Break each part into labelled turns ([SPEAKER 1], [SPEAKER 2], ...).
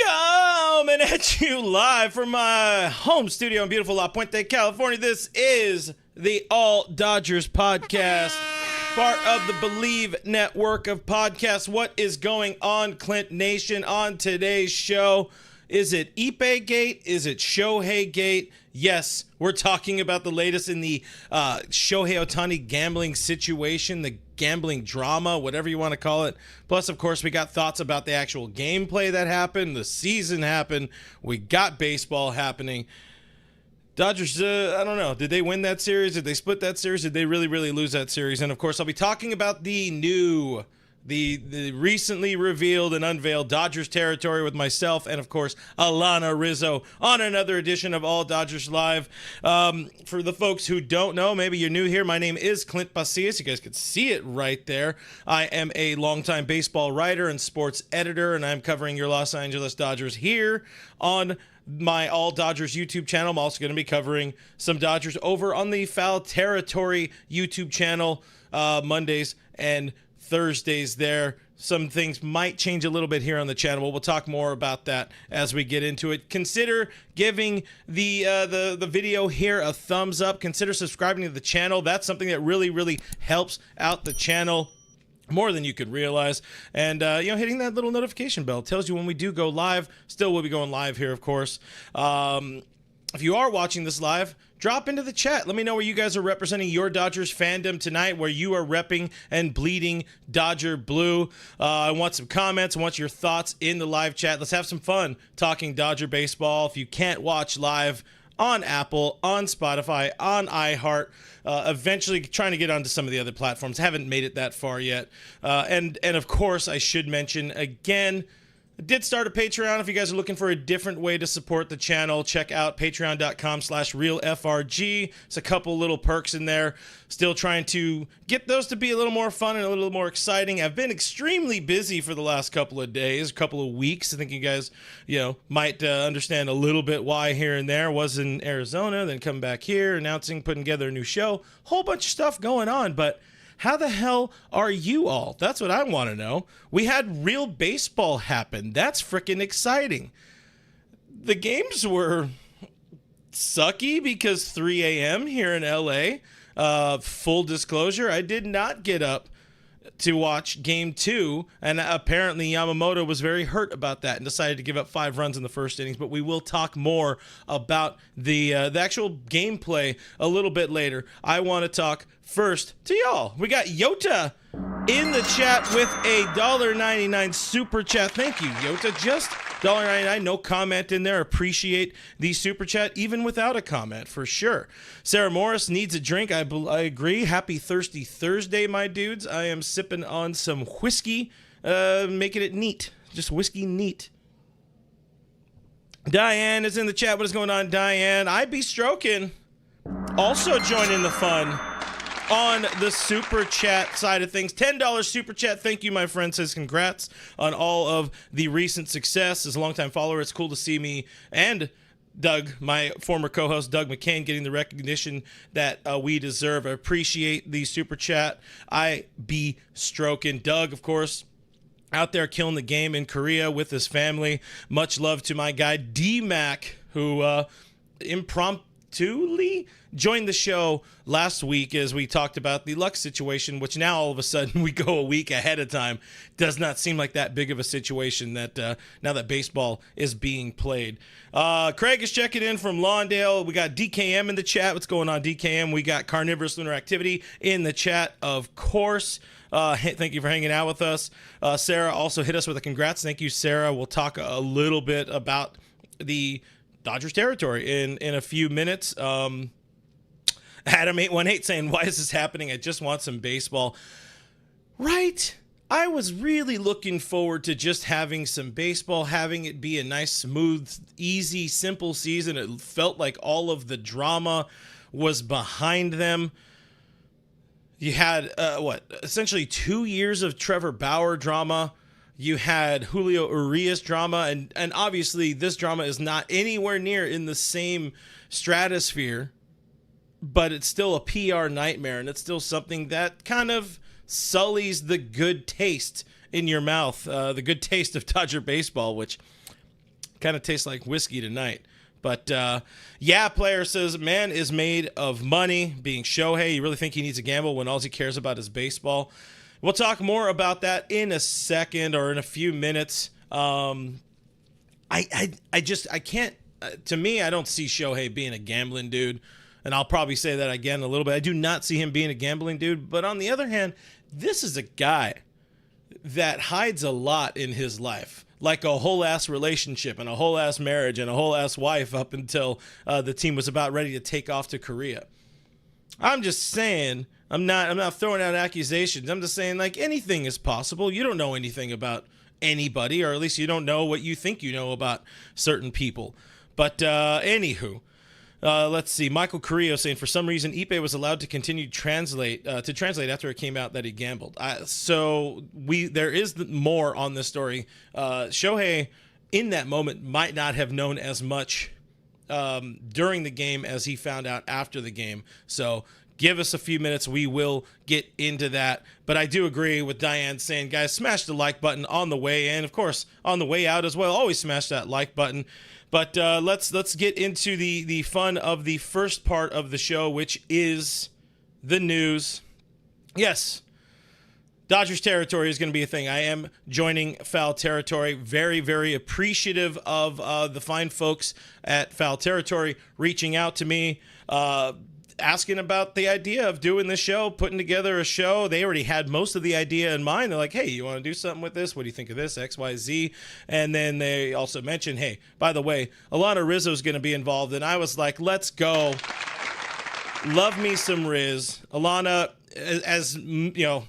[SPEAKER 1] Coming at you live from my home studio in beautiful La Puente, California. This is the All Dodgers podcast, part of the Believe network of podcasts. What is going on, Clint Nation? On today's show, is it Ippei Gate? Is it Shohei Gate? Yes, we're talking about the latest in the Shohei Ohtani gambling situation, the gambling drama, whatever you want to call it. Plus, of course, we got thoughts about the actual gameplay that happened, the season happened, we got baseball happening. Dodgers, I don't know, did they win that series? Did they split that series? Did they really lose that series? And, of course, I'll be talking about the recently revealed and unveiled Dodgers territory with myself and, of course, Alana Rizzo on another edition of All Dodgers Live. For the folks who don't know, maybe you're new here, my name is Clint Pasillas. You guys can see it right there. I am a longtime baseball writer and sports editor, and I'm covering your Los Angeles Dodgers here on my All Dodgers YouTube channel. I'm also going to be covering some Dodgers over on the Foul Territory YouTube channel Mondays and Thursdays there. Some things might change a little bit here on the channel. We'll talk more about that as we get into it. Consider giving the video here a thumbs up. Consider subscribing to the channel. That's something that really helps out the channel more than you could realize. And hitting that little notification bell tells you when we do go live. Still, we'll be going live here, of course. If you are watching this live, drop into the chat. Let me know where you guys are representing your Dodgers fandom tonight, where you are repping and bleeding Dodger blue. I want some comments. I want your thoughts in the live chat. Let's have some fun talking Dodger baseball. If you can't watch live on Apple, on Spotify, on iHeart, eventually trying to get onto some of the other platforms. Haven't made it that far yet. And of course, I should mention again, I did start a Patreon. If you guys are looking for a different way to support the channel, check out patreon.com/realfrg. It's a couple little perks in there. Still trying to get those to be a little more fun and a little more exciting. I've been extremely busy for the last couple of days, a couple of weeks. I think you guys, might understand a little bit why here and there. Was in Arizona, then come back here, announcing, putting together a new show. Whole bunch of stuff going on, but how the hell are you all? That's what I want to know. We had real baseball happen. That's freaking exciting. The games were sucky because 3 a.m. here in LA. Full disclosure, I did not get up to watch game 2, and apparently Yamamoto was very hurt about that and decided to give up 5 runs in the first innings. But we will talk more about the actual gameplay a little bit later. I want to talk first to y'all. We got Yota in the chat with a $1.99 super chat. Thank you, Yota. Just $1.99, no comment in there. Appreciate the super chat, even without a comment, for sure. Sarah Morris needs a drink. I agree. Happy Thirsty Thursday, my dudes. I am sipping on some whiskey, making it neat. Just whiskey neat. Diane is in the chat. What is going on, Diane? I be stroking. Also joining the fun on the super chat side of things. $10 super chat. Thank you, my friend. Says congrats on all of the recent success. As a longtime follower, it's cool to see me and Doug, my former co-host Doug McCain, getting the recognition that we deserve. I appreciate the super chat. I be stroking. Doug, of course, out there killing the game in Korea with his family. Much love to my guy D-Mac, who impromptuly joined the show last week as we talked about the Lux situation, which now all of a sudden we go a week ahead of time. Does not seem like that big of a situation that now that baseball is being played. Craig is checking in from Lawndale. We got DKM in the chat. What's going on, DKM? We got Carnivorous Lunar Activity in the chat, of course. Thank you for hanging out with us. Sarah also hit us with a congrats. Thank you, Sarah. We'll talk a little bit about the Dodgers territory in a few minutes. Adam818 saying, why is this happening? I just want some baseball. Right? I was really looking forward to just having some baseball, having it be a nice, smooth, easy, simple season. It felt like all of the drama was behind them. You had, essentially 2 years of Trevor Bauer drama. You had Julio Urias drama, and obviously this drama is not anywhere near in the same stratosphere, but it's still a PR nightmare, and it's still something that kind of sullies the good taste in your mouth, the good taste of Dodger baseball, which Kind of tastes like whiskey tonight. But, yeah, player says, man is made of money. Being Shohei, you really think he needs to gamble when all he cares about is baseball? We'll talk more about that in a second or in a few minutes. I can't, to me, I don't see Shohei being a gambling dude. And I'll probably say that again a little bit. I do not see him being a gambling dude. But on the other hand, this is a guy that hides a lot in his life. Like a whole ass relationship and a whole ass marriage and a whole ass wife up until the team was about ready to take off to Korea. I'm just saying, I'm not throwing out accusations. I'm just saying, like, anything is possible. You don't know anything about anybody, or at least you don't know what you think you know about certain people. But anywho, let's see. Michael Carrillo saying, for some reason, Ippei was allowed to continue to translate after it came out that he gambled. There is more on this story. Shohei, in that moment, might not have known as much during the game as he found out after the game. So give us a few minutes. We will get into that. But I do agree with Diane saying, guys, smash the like button on the way in. Of course, on the way out as well. Always smash that like button. But let's get into the fun of the first part of the show, which is the news. Yes, Dodgers territory is going to be a thing. I am joining Foul Territory. Very, very appreciative of the fine folks at Foul Territory reaching out to me, asking about the idea of doing this show, putting together a show. They already had most of the idea in mind. They're like, hey, you want to do something with this? What do you think of this? X, Y, Z. And then they also mentioned, hey, by the way, Alana Rizzo is going to be involved. And I was like, let's go. Love me some Riz. Alana, as you know,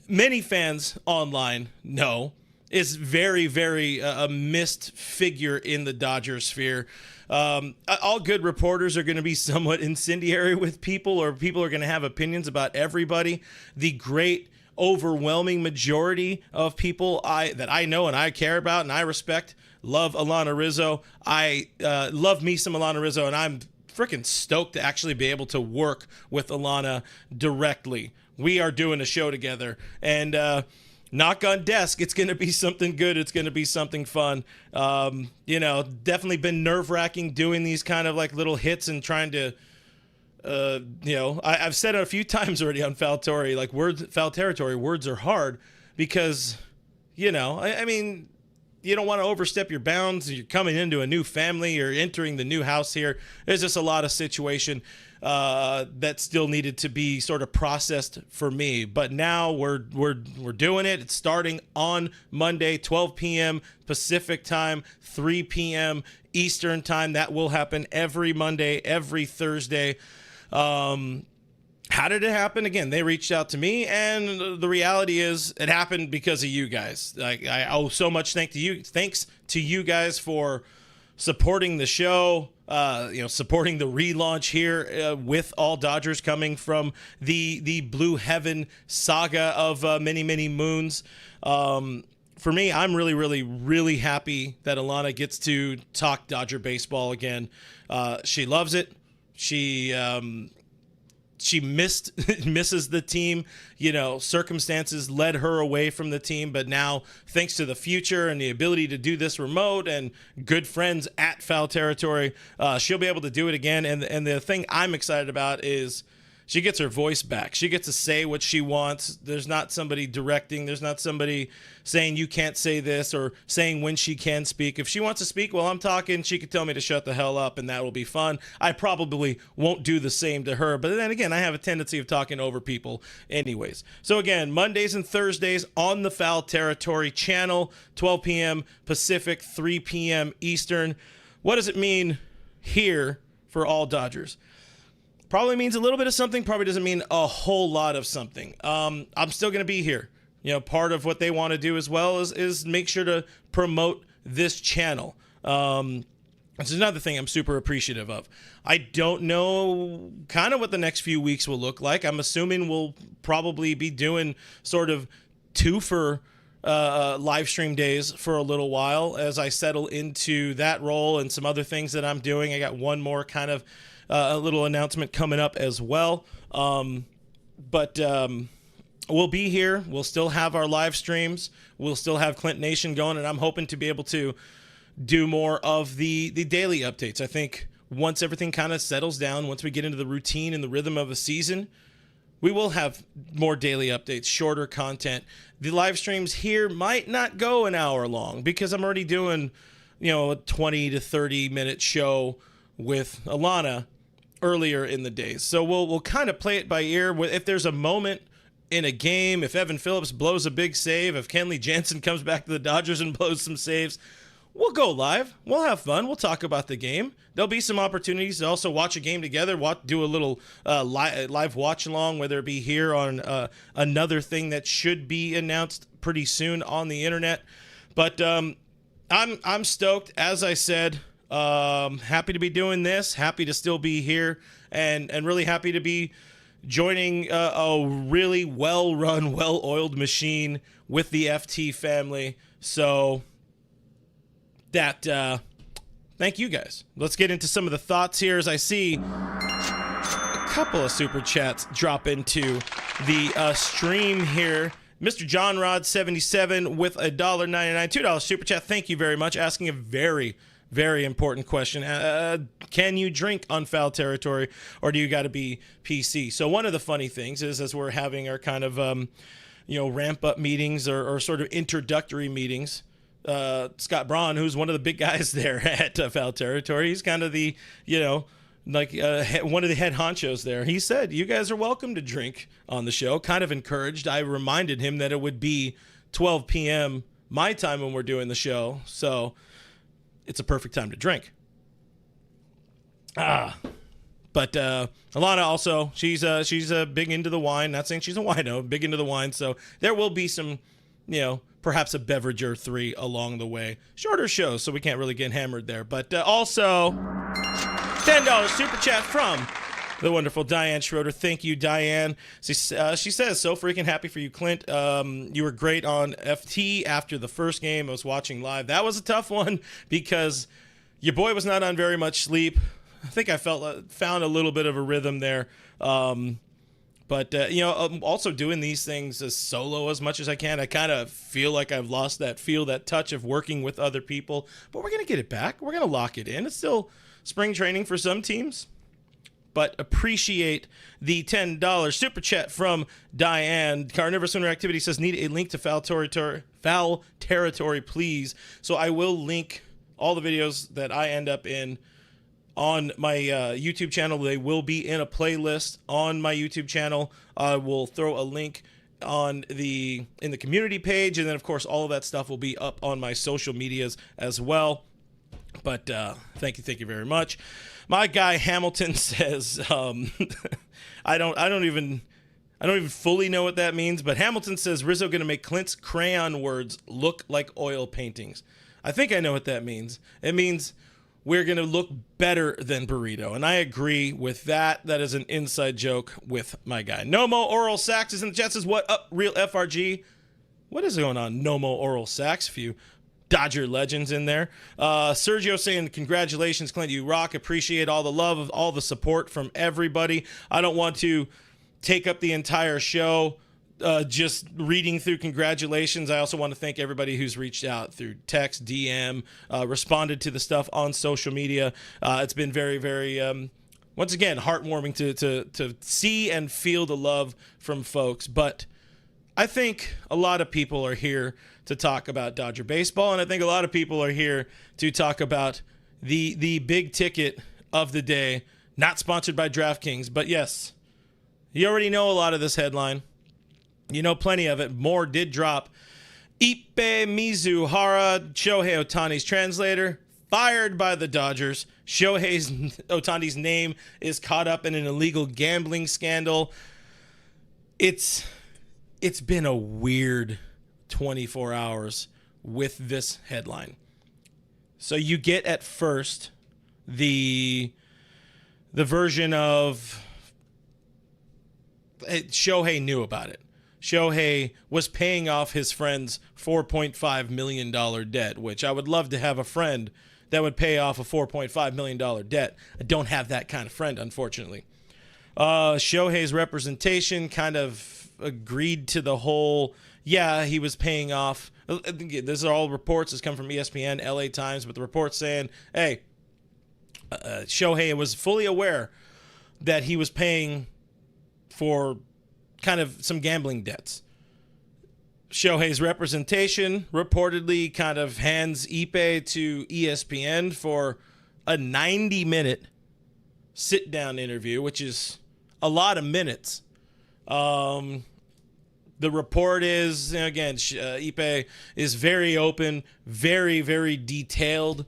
[SPEAKER 1] many fans online know, is very, very a missed figure in the Dodger sphere. All good reporters are going to be somewhat incendiary with people, or people are going to have opinions about everybody. The great overwhelming majority of people that I know and I care about and I respect love Alana Rizzo. I love me some Alana Rizzo, and I'm freaking stoked to actually be able to work with Alana directly. We are doing a show together, and knock on desk, it's going to be something good. It's going to be something fun. Definitely been nerve-wracking doing these kind of like little hits and trying to, I've said it a few times already on Foul Territory, like Foul Territory, words are hard because, I mean, you don't want to overstep your bounds. You're coming into a new family. You're entering the new house here. There's just a lot of situation that still needed to be sort of processed for me. But now we're doing it. It's starting on Monday, 12 p.m. Pacific time, 3 p.m. Eastern time. That will happen every Monday, every Thursday. How did it happen? Again, they reached out to me, and the reality is it happened because of you guys. Like, I owe so much thanks to you guys for supporting the show, supporting the relaunch here with All Dodgers coming from the Blue Heaven saga of many, many moons. For me, I'm really, really, really happy that Alana gets to talk Dodger baseball again. She loves it. She misses the team. Circumstances led her away from the team, but now, thanks to the future and the ability to do this remote and good friends at Foul Territory, she'll be able to do it again. And the thing I'm excited about is she gets her voice back. She gets to say what she wants. There's not somebody directing. There's not somebody saying you can't say this or saying when she can speak. If she wants to speak while I'm talking, she could tell me to shut the hell up, and that will be fun. I probably won't do the same to her, but then again, I have a tendency of talking over people anyways. So again, Mondays and Thursdays on the Foul Territory channel, 12 p.m. Pacific, 3 p.m. Eastern. What does it mean here for All Dodgers? Probably means a little bit of something, probably doesn't mean a whole lot of something. I'm still going to be here. Part of what they want to do as well is make sure to promote this channel. This is another thing I'm super appreciative of. I don't know kind of what the next few weeks will look like. I'm assuming we'll probably be doing sort of twofer live stream days for a little while as I settle into that role and some other things that I'm doing. I got one more kind of a little announcement coming up as well. But we'll be here. We'll still have our live streams. We'll still have Clint Nation going, and I'm hoping to be able to do more of the daily updates. I think once everything kind of settles down, once we get into the routine and the rhythm of a season, we will have more daily updates, shorter content. The live streams here might not go an hour long because I'm already doing, a 20 to 30 minute show with Alana earlier in the day. So we'll kind of play it by ear. If there's a moment in a game, if Evan Phillips blows a big save, if Kenley Jansen comes back to the Dodgers and blows some saves, we'll go live. We'll have fun. We'll talk about the game. There'll be some opportunities to also watch a game together, do a little live watch along, whether it be here on another thing that should be announced pretty soon on the internet. But I'm stoked. As I said, happy to be doing this, happy to still be here, and really happy to be joining a really well-run, well-oiled machine with the FT family. So thank you guys. Let's get into some of the thoughts here as I see a couple of super chats drop into the stream here. Mr. John Rod 77 with $1.99, $2 super chat. Thank you very much. Asking a very, very important question. Can you drink on foul territory, or do you got to be PC? So one of the funny things is, as we're having our kind of ramp up meetings or sort of introductory meetings, Scott Braun, who's one of the big guys there at foul territory, he's kind of the one of the head honchos there. He said, you guys are welcome to drink on the show. Kind of encouraged. I reminded him that it would be 12 p.m. my time when we're doing the show, so it's a perfect time to drink. But Alana also, she's big into the wine. Not saying she's a wino, big into the wine. So there will be some, perhaps a beverage or three along the way. Shorter shows, so we can't really get hammered there. But also, $10 super chat from the wonderful Diane Schroeder. Thank you, Diane. She says, so freaking happy for you, Clint. You were great on FT after the first game. I was watching live. That was a tough one because your boy was not on very much sleep. I think I found a little bit of a rhythm there. But I'm also doing these things as solo as much as I can. I kind of feel like I've lost that touch of working with other people. But we're going to get it back. We're going to lock it in. It's still spring training for some teams. But appreciate the $10 super chat from Diane. Carnivorous Winter Activity says, need a link to foul territory, please. So I will link all the videos that I end up in on my YouTube channel. They will be in a playlist on my YouTube channel. I will throw a link in the community page, and then of course all of that stuff will be up on my social medias as well. But thank you very much. My guy Hamilton says, I don't even fully know what that means, but Hamilton says Rizzo going to make Clint's crayon words look like oil paintings. I think I know what that means. It means we're going to look better than Burrito. And I agree with that. That is an inside joke with my guy. Nomo Oral Sax is in the chat. Says, what up, real FRG? What is going on, Nomo Oral Sax? A few Dodger legends in there. Sergio saying, congratulations, Clint. You rock. Appreciate all the love, all the support from everybody. I don't want to take up the entire show just reading through congratulations. I also want to thank everybody who's reached out through text, DM, responded to the stuff on social media. It's been very, very, once again, heartwarming to see and feel the love from folks. But I think a lot of people are here to talk about Dodger baseball, and I think a lot of people are here to talk about the big ticket of the day, not sponsored by DraftKings. But yes, you already know a lot of this headline. You know plenty of it. More did drop. Ippei Mizuhara, Shohei Ohtani's translator, fired by the Dodgers. Ohtani's name is caught up in an illegal gambling scandal. It's been a weird 24 hours with this headline. So you get at first the version of Shohei knew about it. Shohei was paying off his friend's $4.5 million debt, which I would love to have a friend that would pay off a $4.5 million debt. I don't have that kind of friend, unfortunately. Shohei's representation kind of agreed to the whole, yeah, he was paying off. This are all reports. This come from ESPN, LA Times, but the reports saying, hey, Shohei was fully aware that he was paying for kind of some gambling debts. Shohei's representation reportedly kind of hands Ippei to ESPN for a 90-minute sit-down interview, which is a lot of minutes. The report is, again, Ippei is very open, very, very detailed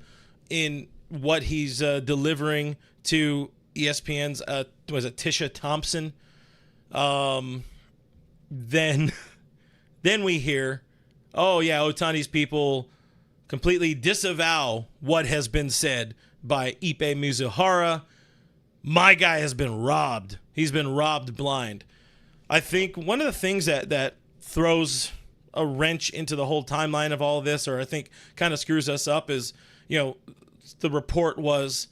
[SPEAKER 1] in what he's delivering to ESPN's, was it Tisha Thompson? Then we hear, oh yeah, Otani's people completely disavow what has been said by Ippei Mizuhara. My guy has been robbed. He's been robbed blind. I think one of the things that throws a wrench into the whole timeline of all of this, or I think kind of screws us up, is, the report was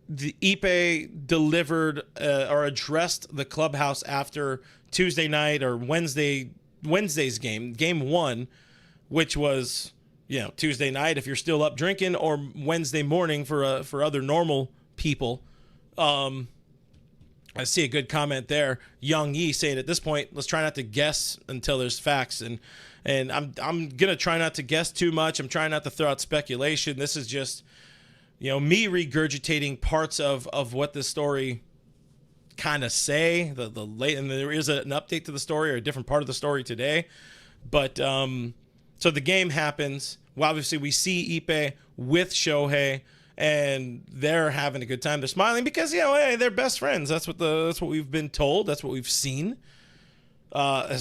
[SPEAKER 1] the Ippei delivered or addressed the clubhouse after Tuesday night or Wednesday's game 1, which was, Tuesday night if you're still up drinking, or Wednesday morning for other normal people. I see a good comment there. Young Yi saying at this point, let's try not to guess until there's facts. And I'm gonna try not to guess too much. I'm trying not to throw out speculation. This is just, me regurgitating parts of what this story kind of say. The late, and there is an update to the story, or a different part of the story today. But so the game happens. Well, obviously we see Ippei with Shohei, and they're having a good time. They're smiling because, hey, they're best friends. That's what we've been told. That's what we've seen. A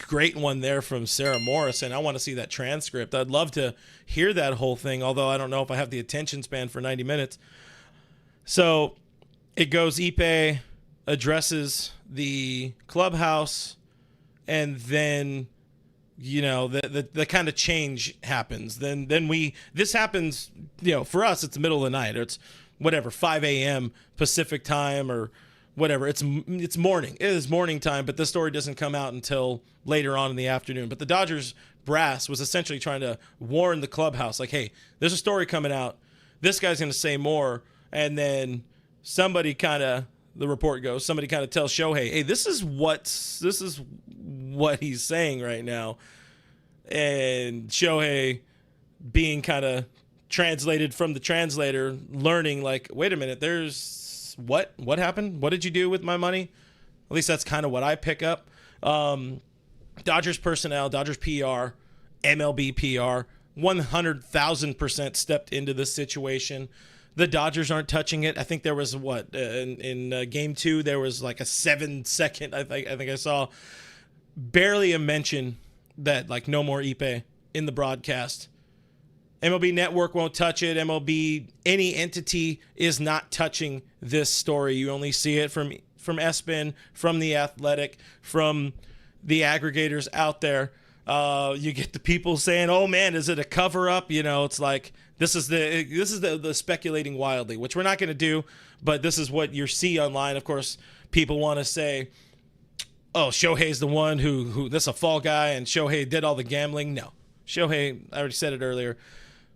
[SPEAKER 1] great one there from Sarah Morrison. I want to see that transcript. I'd love to hear that whole thing, although I don't know if I have the attention span for 90 minutes. So it goes, Ippei addresses the clubhouse, and then the kind of change happens. Then this happens, for us, it's the middle of the night, or it's whatever, 5 a.m. Pacific time, or whatever. It's morning. It is morning time, but this story doesn't come out until later on in the afternoon. But the Dodgers brass was essentially trying to warn the clubhouse, like, hey, there's a story coming out. This guy's going to say more. And then somebody kind of tells Shohei, hey, this is what he's saying right now. And Shohei, being kind of translated from the translator, learning, like, wait a minute, there's what happened? What did you do with my money? At least that's kind of what I pick up. Dodgers personnel, Dodgers PR, MLB PR, 100,000% stepped into this situation. The Dodgers aren't touching it. I think there was in game 2, there was like a 7-second, I think I saw, barely a mention that, like, no more Ippei in the broadcast. MLB Network won't touch it. MLB, any entity is not touching this story. You only see it from ESPN, from The Athletic, from the aggregators out there. You get the people saying, "Oh man, is it a cover up?" It's like this is the speculating wildly, which we're not going to do, but this is what you see online. Of course, people want to say, "Oh, Shohei's the one who this is a fall guy, and Shohei did all the gambling." No, Shohei, I already said it earlier.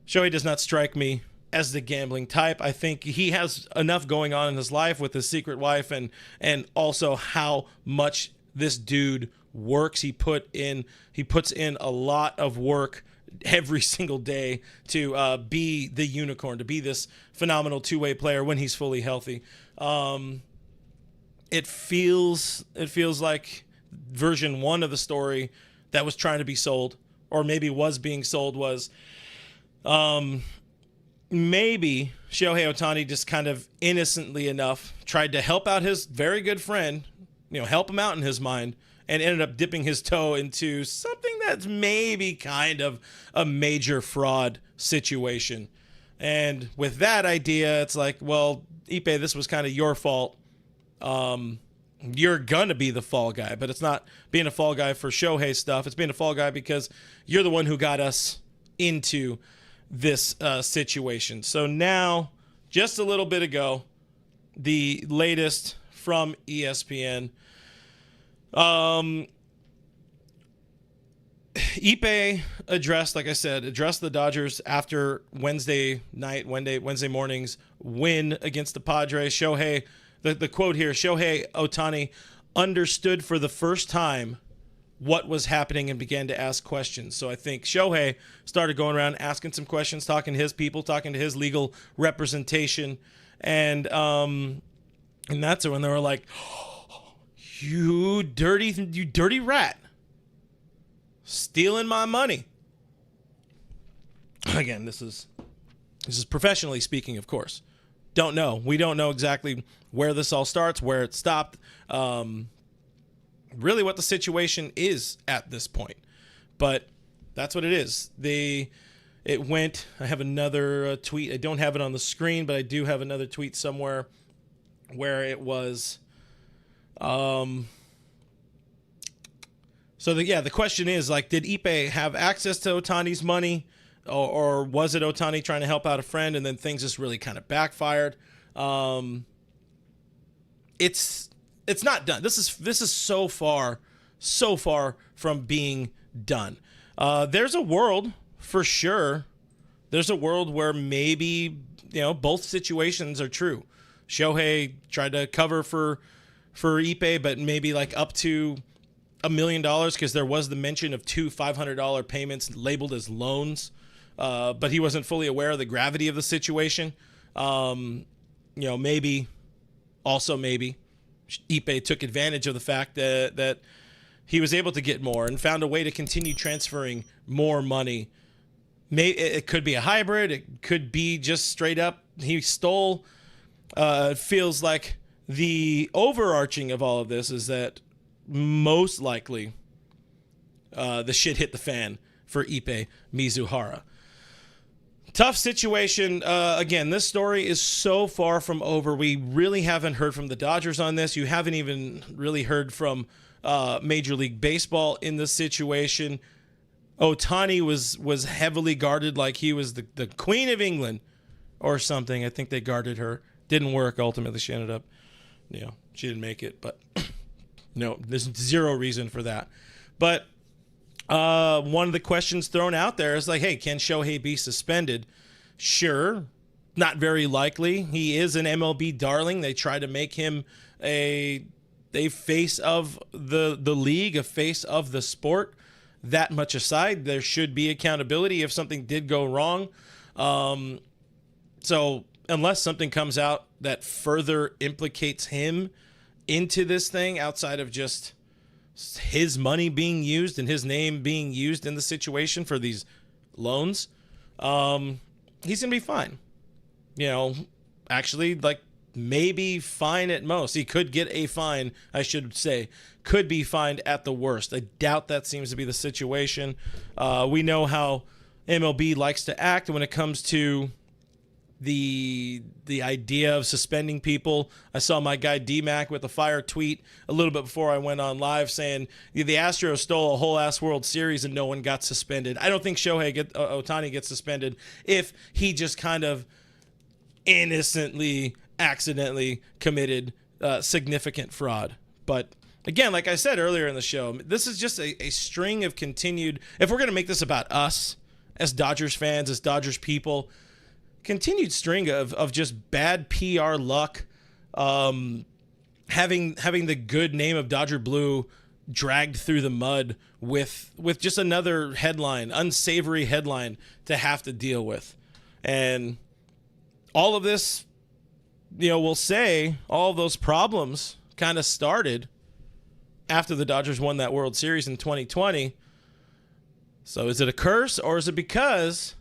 [SPEAKER 1] Shohei does not strike me as the gambling type. I think he has enough going on in his life with his secret wife, and also how much this dude works. He puts in a lot of work every single day to be the unicorn, to be this phenomenal two-way player when he's fully healthy. It feels like version 1 of the story that was trying to be sold, or maybe was being sold, was maybe Shohei Ohtani just kind of innocently enough tried to help out his very good friend, help him out in his mind, and ended up dipping his toe into something that's maybe kind of a major fraud situation. And with that idea, it's like, well, Ippei, this was kind of your fault. You're going to be the fall guy, but it's not being a fall guy for Shohei stuff. It's being a fall guy because you're the one who got us into this situation. So now, just a little bit ago, the latest from ESPN. Ippei addressed the Dodgers after Wednesday morning's win against the Padres. Shohei, the quote here, Shohei Ohtani understood for the first time what was happening and began to ask questions. So I think Shohei started going around asking some questions, talking to his people, talking to his legal representation. And that's when they were like, oh, you dirty rat. Stealing my money. Again, this is professionally speaking, of course. Don't know. We don't know exactly where this all starts, where it stopped, really what the situation is at this point. But that's what it is. It went, I have another tweet. I don't have it on the screen, but I do have another tweet somewhere where it was... So the question is, like, did Ippei have access to Otani's money, or was it Otani trying to help out a friend, and then things just really kind of backfired? It's not done. This is so far from being done. There's a world for sure. There's a world where maybe both situations are true. Shohei tried to cover for Ippei, but maybe like up to $1 million, because there was the mention of two $500 payments labeled as loans, but he wasn't fully aware of the gravity of the situation. Maybe Ippei took advantage of the fact that he was able to get more and found a way to continue transferring more money. It could be a hybrid. It could be just straight up he stole. It feels like the overarching of all of this is that most likely the shit hit the fan for Ippei Mizuhara. Tough situation. Again, this story is so far from over. We really haven't heard from the Dodgers on this. You haven't even really heard from Major League Baseball in this situation. Otani was heavily guarded like he was the Queen of England or something. I think they guarded her. Didn't work. Ultimately, she ended up, she didn't make it, but... No, there's zero reason for that. But one of the questions thrown out there is like, hey, can Shohei be suspended? Sure. Not very likely. He is an MLB darling. They try to make him a face of the league, a face of the sport. That much aside, there should be accountability if something did go wrong. So unless something comes out that further implicates him into this thing outside of just his money being used and his name being used in the situation for these loans, he's gonna be fine. Actually, like, maybe fine at most. He could get a fine, I should say. Could be fined at the worst. I doubt that seems to be the situation. We know how MLB likes to act when it comes to the idea of suspending people. I saw my guy D-Mac with a fire tweet a little bit before I went on live saying the Astros stole a whole ass World Series and no one got suspended. I don't think Ohtani gets suspended if he just kind of innocently, accidentally committed significant fraud. But again, like I said earlier in the show, this is just a string of continued, if we're going to make this about us as Dodgers fans, as Dodgers people, continued string of just bad PR luck, having the good name of Dodger Blue dragged through the mud with just another headline, unsavory headline to have to deal with. And all of this, we'll say all of those problems kind of started after the Dodgers won that World Series in 2020. So is it a curse, or is it because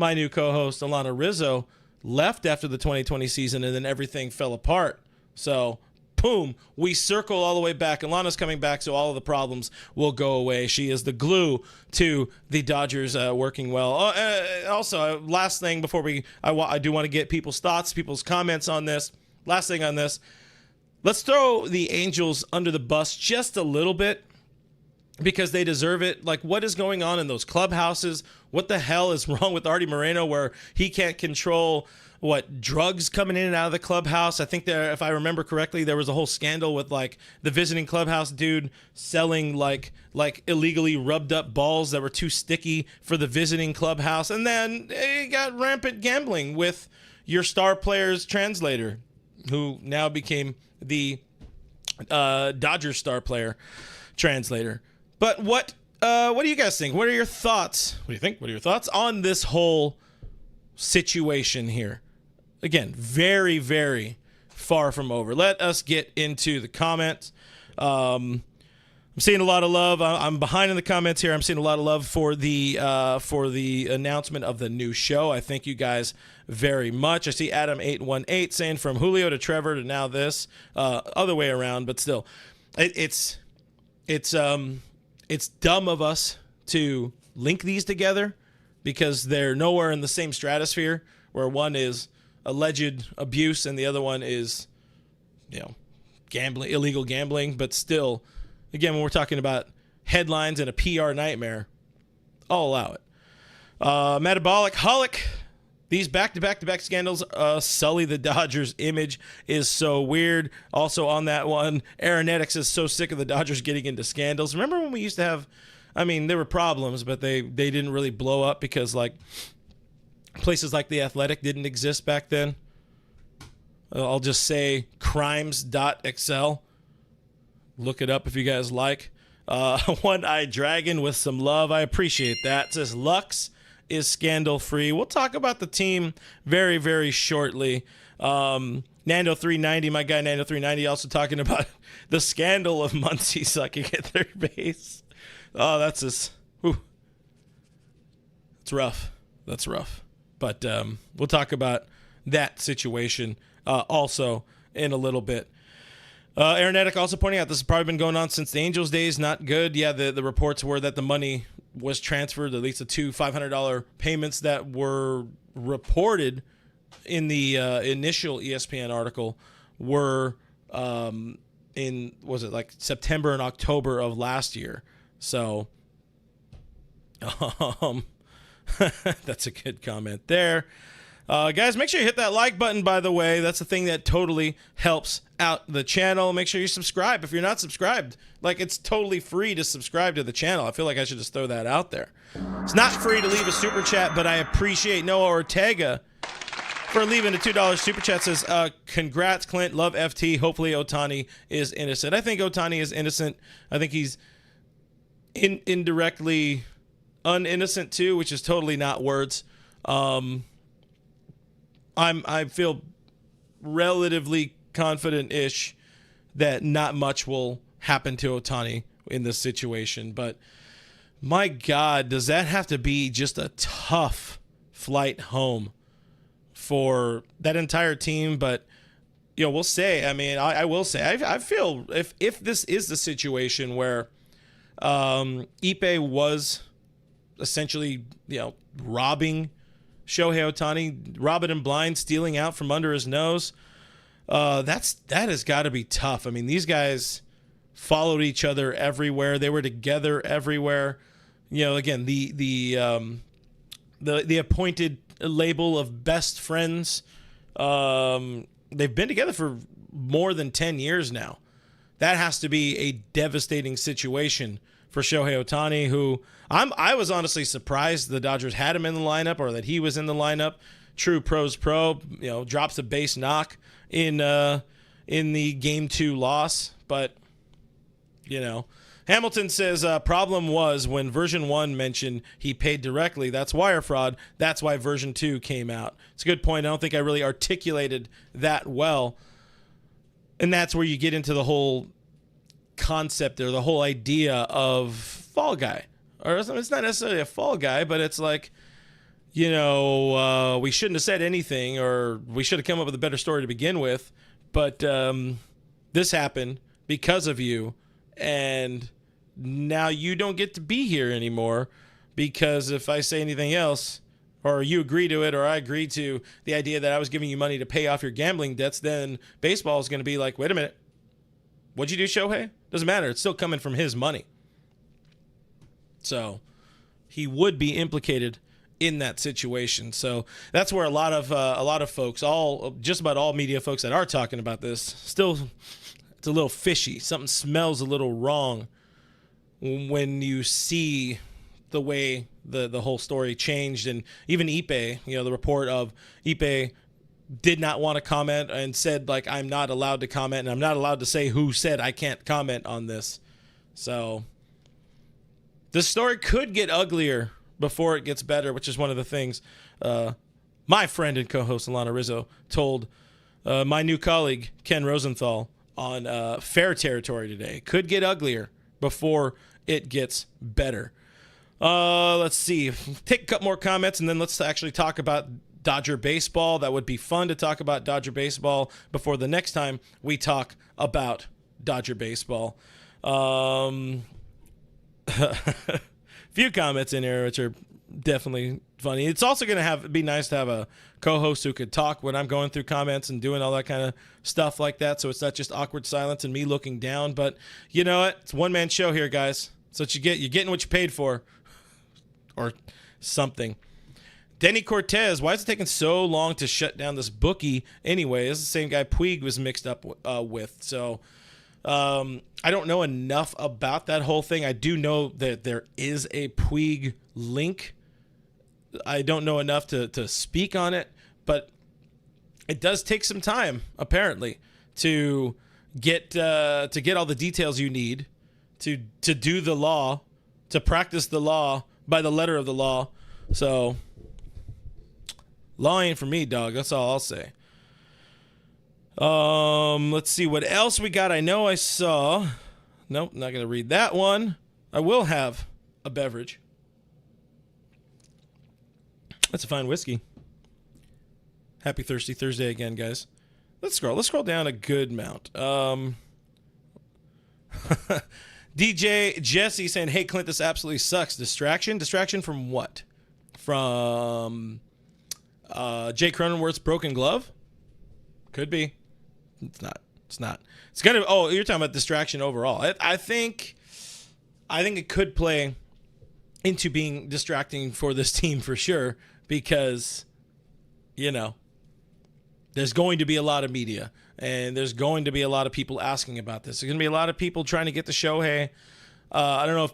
[SPEAKER 1] my new co-host, Alana Rizzo, left after the 2020 season and then everything fell apart? So, boom, we circle all the way back. Alana's coming back, so all of the problems will go away. She is the glue to the Dodgers working well. Also, last thing before I do want to get people's thoughts, people's comments on this. Last thing on this. Let's throw the Angels under the bus just a little bit. because they deserve it. Like, what is going on in those clubhouses? What the hell is wrong with Artie Moreno where he can't control drugs coming in and out of the clubhouse? I think there, if I remember correctly, there was a whole scandal with like the visiting clubhouse dude selling like illegally rubbed up balls that were too sticky for the visiting clubhouse. And then it got rampant gambling with your star player's translator, who now became the Dodgers star player translator. But what do you guys think? What are your thoughts? What do you think? What are your thoughts on this whole situation here? Again, very, very far from over. Let us get into the comments. I'm seeing a lot of love. I'm behind in the comments here. I'm seeing a lot of love for the announcement of the new show. I thank you guys very much. I see Adam818 saying from Julio to Trevor to now this. Other way around, but still, it's dumb of us to link these together because they're nowhere in the same stratosphere, where one is alleged abuse and the other one is, gambling, illegal gambling. But still, again, when we're talking about headlines and a PR nightmare, I'll allow it. Metabolic Holic, these back-to-back scandals sully the Dodgers' image is so weird. Also on that one, Aeronetics is so sick of the Dodgers getting into scandals. Remember when we used to have, there were problems, but they didn't really blow up because like places like The Athletic didn't exist back then. I'll just say crimes.xl. Look it up if you guys like. One-Eyed Dragon with some love. I appreciate that. It says Lux is scandal-free. We'll talk about the team very, very shortly. Nando390, my guy Nando390, also talking about the scandal of Muncy sucking at third base. Oh, that's just... Whew. It's rough. That's rough. But we'll talk about that situation also in a little bit. Aeronetic also pointing out this has probably been going on since the Angels days. Not good. Yeah, the reports were that the money was transferred, at least the two $500 payments that were reported in the initial ESPN article were in, was it like September and October of last year? So that's a good comment there. Guys, make sure you hit that like button, by the way. That's the thing that totally helps out the channel. Make sure you subscribe if you're not subscribed. Like, it's totally free to subscribe to the channel. I feel like I should just throw that out there. It's not free to leave a super chat, but I appreciate Noah Ortega for leaving a $2 super chat. Says, congrats, Clint. Love FT. Hopefully Otani is innocent. I think Otani is innocent. I think he's indirectly uninnocent too, which is totally not words. I feel relatively confident-ish that not much will happen to Otani in this situation. But my God, does that have to be just a tough flight home for that entire team? But we'll say. I will say. I feel if this is the situation where Ippei was essentially robbing Shohei Ohtani, robbing him blind, stealing out from under his nose. That has got to be tough. These guys followed each other everywhere. They were together everywhere. Again, the appointed label of best friends. They've been together for more than 10 years now. That has to be a devastating situation for Shohei Ohtani, who I was honestly surprised the Dodgers had him in the lineup, or that he was in the lineup. True pros pro, drops a base knock in the Game 2 loss. But, Hamilton says problem was when version 1 mentioned he paid directly. That's wire fraud. That's why version 2 came out. It's a good point. I don't think I really articulated that well. And that's where you get into the whole concept or the whole idea of fall guy. Or it's not necessarily a fall guy, but it's like, we shouldn't have said anything, or we should have come up with a better story to begin with. But this happened because of you, and now you don't get to be here anymore, because if I say anything else, or you agree to it, or I agree to the idea that I was giving you money to pay off your gambling debts, then baseball is going to be like, wait a minute, what'd you do, Shohei? Doesn't matter. It's still coming from his money. So he would be implicated in that situation. So that's where a lot of folks, just about all media folks that are talking about this, still it's a little fishy. Something smells a little wrong when you see the way the whole story changed. And even Ippei, the report of Ippei did not want to comment and said, like, I'm not allowed to comment, and I'm not allowed to say who said I can't comment on this. So the story could get uglier before it gets better, which is one of the things my friend and co-host Alana Rizzo told my new colleague Ken Rosenthal on Fair Territory today. Could get uglier before it gets better. Let's see. Take a couple more comments, and then let's actually talk about Dodger baseball. That would be fun to talk about Dodger baseball before the next time we talk about Dodger baseball. Few comments in here which are definitely funny. It's also going to be nice to have a co-host who could talk when I'm going through comments and doing all that kind of stuff like that, so it's not just awkward silence and me looking down. But you know what? It's a one-man show here, guys. So what you get. You're getting what you paid for. Or something. Denny Cortez, why is it taking so long to shut down this bookie anyway? This is the same guy Puig was mixed up with. So I don't know enough about that whole thing. I do know that there is a Puig link. I don't know enough to speak on it, but it does take some time, apparently, to get all the details you need to do the law, to practice the law by the letter of the law. So law ain't for me, dog. That's all I'll say. Let's see what else we got. I know I saw. Nope, not going to read that one. I will have a beverage. That's a fine whiskey. Happy Thirsty Thursday again, guys. Let's scroll down a good amount. DJ Jesse saying, hey, Clint, this absolutely sucks. Distraction? Distraction from what? From Jay Cronenworth's broken glove? Could be. It's not. It's going to... Oh, you're talking about distraction overall. I think it could play into being distracting for this team for sure because, there's going to be a lot of media. And there's going to be a lot of people asking about this. There's going to be a lot of people trying to get to Shohei. I don't know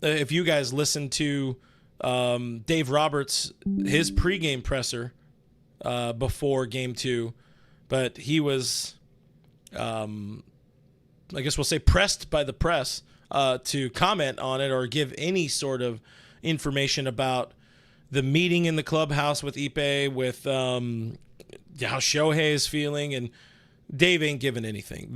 [SPEAKER 1] if you guys listened to Dave Roberts, his pregame presser before Game 2, but he was, I guess we'll say, pressed by the press to comment on it or give any sort of information about the meeting in the clubhouse with Ippei, with how Shohei is feeling, and Dave ain't giving anything.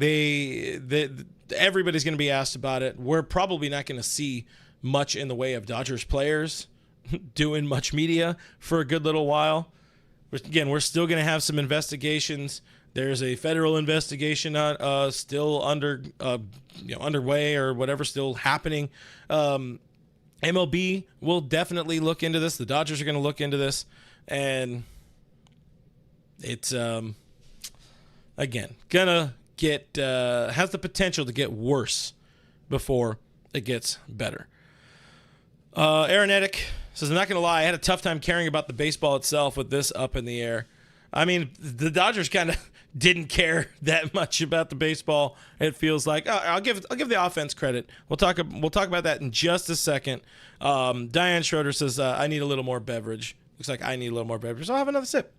[SPEAKER 1] Everybody's going to be asked about it. We're probably not going to see much in the way of Dodgers players doing much media for a good little while. Again, we're still going to have some investigations. There's a federal investigation still underway or whatever, still happening. MLB will definitely look into this. The Dodgers are going to look into this, and it's again, gonna get has the potential to get worse before it gets better. Aaron Edick says, I'm not gonna lie, I had a tough time caring about the baseball itself with this up in the air. I mean, the Dodgers kind of didn't care that much about the baseball. It feels like I'll give the offense credit. We'll talk about that in just a second. Diane Schroeder says, I need a little more beverage. Looks like I need a little more beverage. I'll have another sip.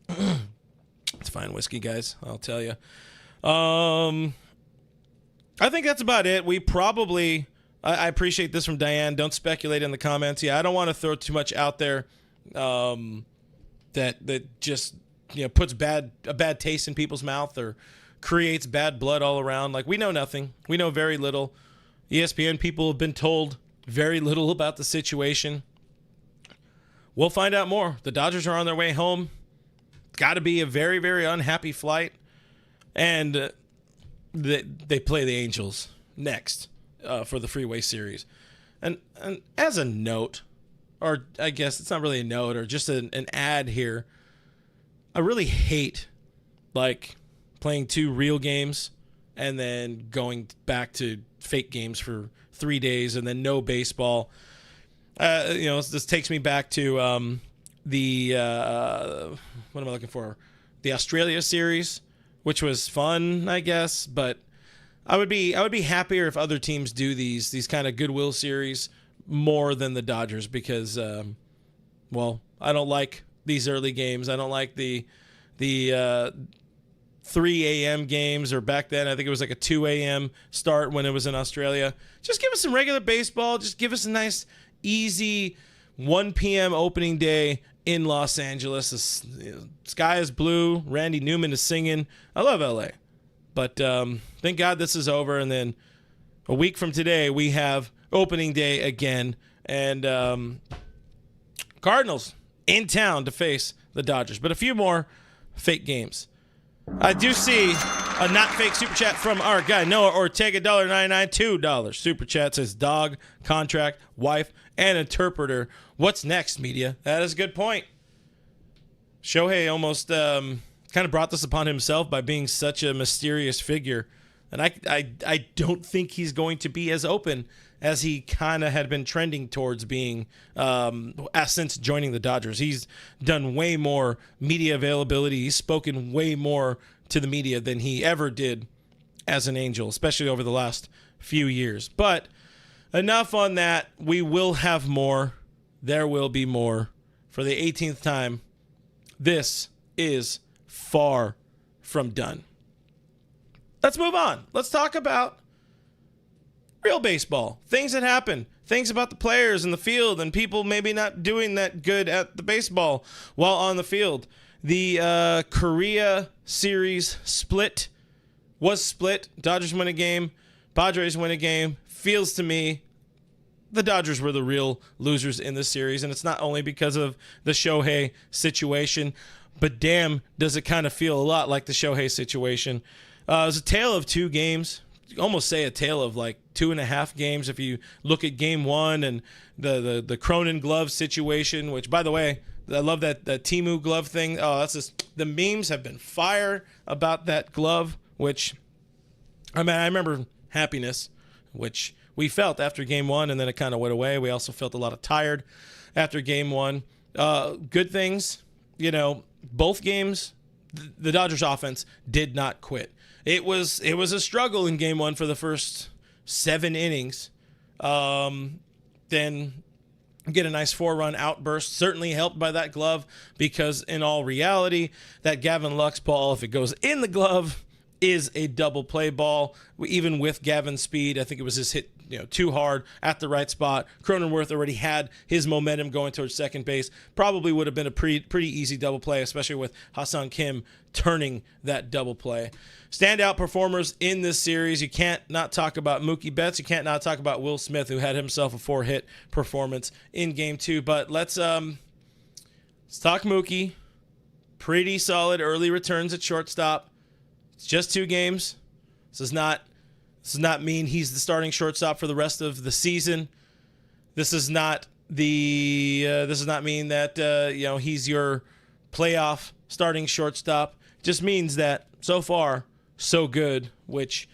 [SPEAKER 1] It's fine whiskey, guys, I'll tell you. I think that's about it. We probably, I appreciate this from Diane. Don't speculate in the comments. Yeah, I don't want to throw too much out there that just puts a bad taste in people's mouth or creates bad blood all around. Like, we know nothing. We know very little. ESPN people have been told very little about the situation. We'll find out more. The Dodgers are on their way home. Got to be a very, very unhappy flight. And they play the Angels next for the Freeway Series. And as a note, or I guess it's not really a note or just an ad here, I really hate playing two real games and then going back to fake games for 3 days and then no baseball. This takes me back to what am I looking for? The Australia series, which was fun, I guess, but I would be happier if other teams do these kind of goodwill series more than the Dodgers because, I don't like these early games. I don't like the 3 a.m. games, or back then I think it was like a 2 a.m. start when it was in Australia. Just give us some regular baseball. Just give us a nice, easy 1 p.m. opening day in Los Angeles. The sky is blue. Randy Newman is singing. I love LA. But thank God this is over. And then a week from today, we have opening day again. And Cardinals in town to face the Dodgers. But a few more fake games. I do see a not fake super chat from our guy, Noah Ortega, $1.99, $2 super chat. Says dog, contract, wife, and interpreter. What's next, media? That is a good point. Shohei almost kind of brought this upon himself by being such a mysterious figure. And I don't think he's going to be as open as he kind of had been trending towards being since joining the Dodgers. He's done way more media availability. He's spoken way more to the media than he ever did as an Angel, especially over the last few years. But enough on that. We will have more. There will be more. For the 18th time, this is far from done. Let's move on. Let's talk about real baseball. Things that happen. Things about the players in the field and people maybe not doing that good at the baseball while on the field. The Korea series was split. Dodgers win a game. Padres win a game. Feels to me the Dodgers were the real losers in this series. And it's not only because of the Shohei situation, but damn, does it kind of feel a lot like the Shohei situation. It was a tale of 2 games. You almost say a tale of like 2.5 games if you look at game 1 and the Cronin glove situation, which, by the way, I love that Timu glove thing. Oh, that's just, the memes have been fire about that glove, which, I remember happiness, which we felt after game 1, and then it kind of went away. We also felt a lot of tired after game 1. Good things, both games, the Dodgers offense did not quit. It was a struggle in game 1 for the first 7 innings. Then get a nice 4-run outburst, certainly helped by that glove, because in all reality, that Gavin Lux ball, if it goes in the glove, is a double play ball. Even with Gavin's speed, I think it was just hit too hard at the right spot. Cronenworth already had his momentum going towards second base. Probably would have been a pretty easy double play, especially with Hassan Kim turning that double play. Standout performers in this series. You can't not talk about Mookie Betts. You can't not talk about Will Smith, who had himself a 4-hit performance in game 2. But let's talk Mookie. Pretty solid early returns at shortstop. It's just 2 games. This does not mean he's the starting shortstop for the rest of the season. This does not mean that he's your playoff starting shortstop. Just means that so far so good, which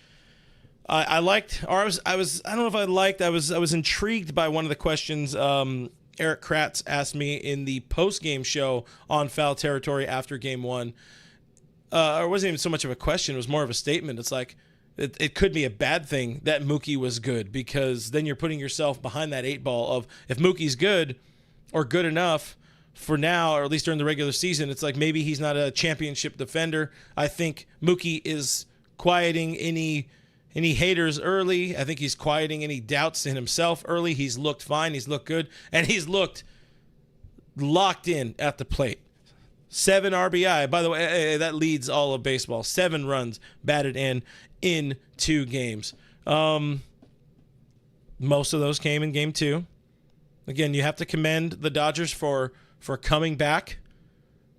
[SPEAKER 1] I liked. Or I was intrigued by one of the questions Eric Kratz asked me in the post-game show on Foul Territory after game 1. It wasn't even so much of a question, it was more of a statement. It's like, it could be a bad thing that Mookie was good, because then you're putting yourself behind that 8 ball of, if Mookie's good or good enough for now, or at least during the regular season, it's like maybe he's not a championship defender. I think Mookie is quieting any haters early. I think he's quieting any doubts in himself early. He's looked fine. He's looked good. And he's looked locked in at the plate. 7 RBI. By the way, that leads all of baseball. 7 runs batted in 2 games. Most of those came in game 2. Again, you have to commend the Dodgers for coming back